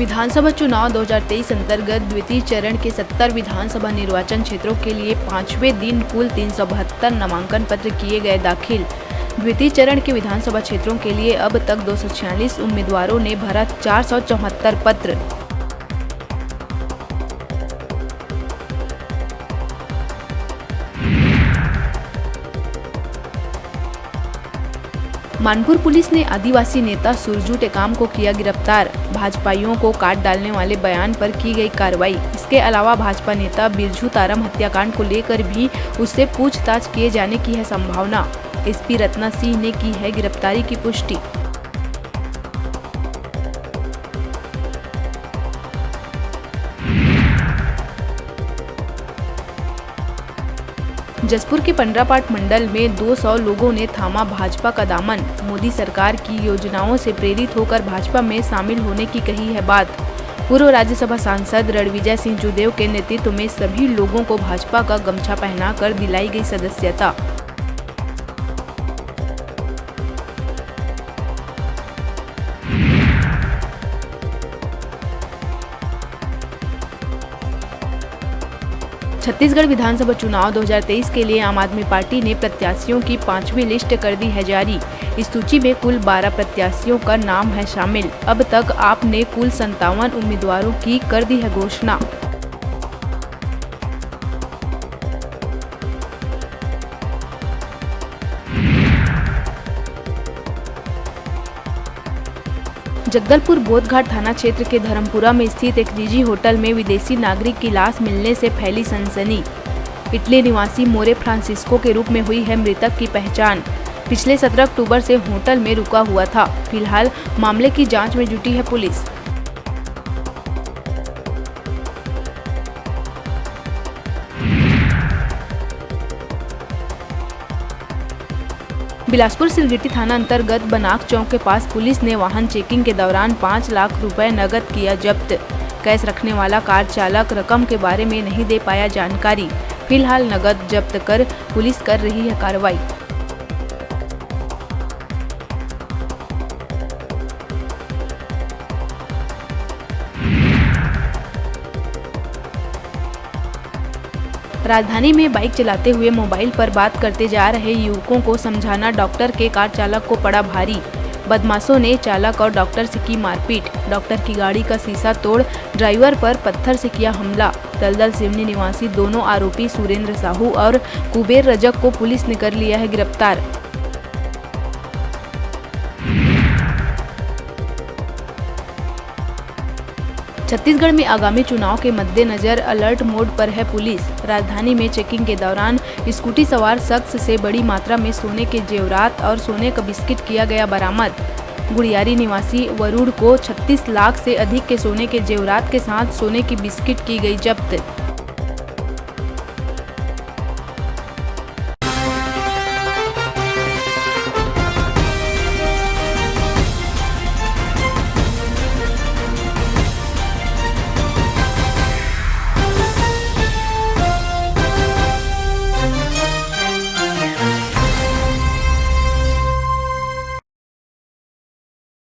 विधानसभा चुनाव 2023 अंतर्गत द्वितीय चरण के 70 विधानसभा निर्वाचन क्षेत्रों के लिए 5वें दिन कुल 372 नामांकन पत्र किए गए दाखिल। द्वितीय चरण के विधानसभा क्षेत्रों के लिए अब तक 246 उम्मीदवारों ने भरा 474 पत्र। मानपुर पुलिस ने आदिवासी नेता सुरजू टेकाम को किया गिरफ्तार। भाजपाइयों को काट डालने वाले बयान पर की गई कार्रवाई। इसके अलावा भाजपा नेता बिरजू तारम हत्याकांड को लेकर भी उससे पूछताछ किए जाने की है संभावना। एसपी रत्ना सिंह ने की है गिरफ्तारी की पुष्टि। जसपुर के पंडरापाट मंडल में 200 लोगों ने थामा भाजपा का दामन। मोदी सरकार की योजनाओं से प्रेरित होकर भाजपा में शामिल होने की कही है बात। पूर्व राज्यसभा सांसद रणविजय सिंह जूदेव के नेतृत्व में सभी लोगों को भाजपा का गमछा पहनाकर दिलाई गई सदस्यता। छत्तीसगढ़ विधानसभा चुनाव 2023 के लिए आम आदमी पार्टी ने प्रत्याशियों की 5वीं लिस्ट कर दी है जारी। इस सूची में कुल 12 प्रत्याशियों का नाम है शामिल। अब तक आप ने कुल 57 उम्मीदवारों की कर दी है घोषणा। जगदलपुर बोधघाट थाना क्षेत्र के धर्मपुरा में स्थित एक निजी होटल में विदेशी नागरिक की लाश मिलने से फैली सनसनी। इटली निवासी मोरे फ्रांसिस्को के रूप में हुई है मृतक की पहचान। पिछले 17 अक्टूबर से होटल में रुका हुआ था। फिलहाल मामले की जांच में जुटी है पुलिस। बिलासपुर सिरगिटी थाना अंतर्गत बनाक चौक के पास पुलिस ने वाहन चेकिंग के दौरान 5 लाख रुपए नकद किया जब्त। कैश रखने वाला कार चालक रकम के बारे में नहीं दे पाया जानकारी। फिलहाल नकद जब्त कर पुलिस कर रही है कार्रवाई। राजधानी में बाइक चलाते हुए मोबाइल पर बात करते जा रहे युवकों को समझाना डॉक्टर के कार चालक को पड़ा भारी। बदमाशों ने चालक और डॉक्टर से की मारपीट। डॉक्टर की गाड़ी का शीशा तोड़ ड्राइवर पर पत्थर से किया हमला। दलदल सिवनी निवासी दोनों आरोपी सुरेंद्र साहू और कुबेर रजक को पुलिस ने कर लिया है गिरफ्तार। छत्तीसगढ़ में आगामी चुनाव के मद्देनजर अलर्ट मोड पर है पुलिस। राजधानी में चेकिंग के दौरान स्कूटी सवार शख्स से बड़ी मात्रा में सोने के जेवरात और सोने का बिस्किट किया गया बरामद। गुड़ियारी निवासी वरुण को 36 लाख से अधिक के सोने के जेवरात के साथ सोने की बिस्किट की गई जब्त।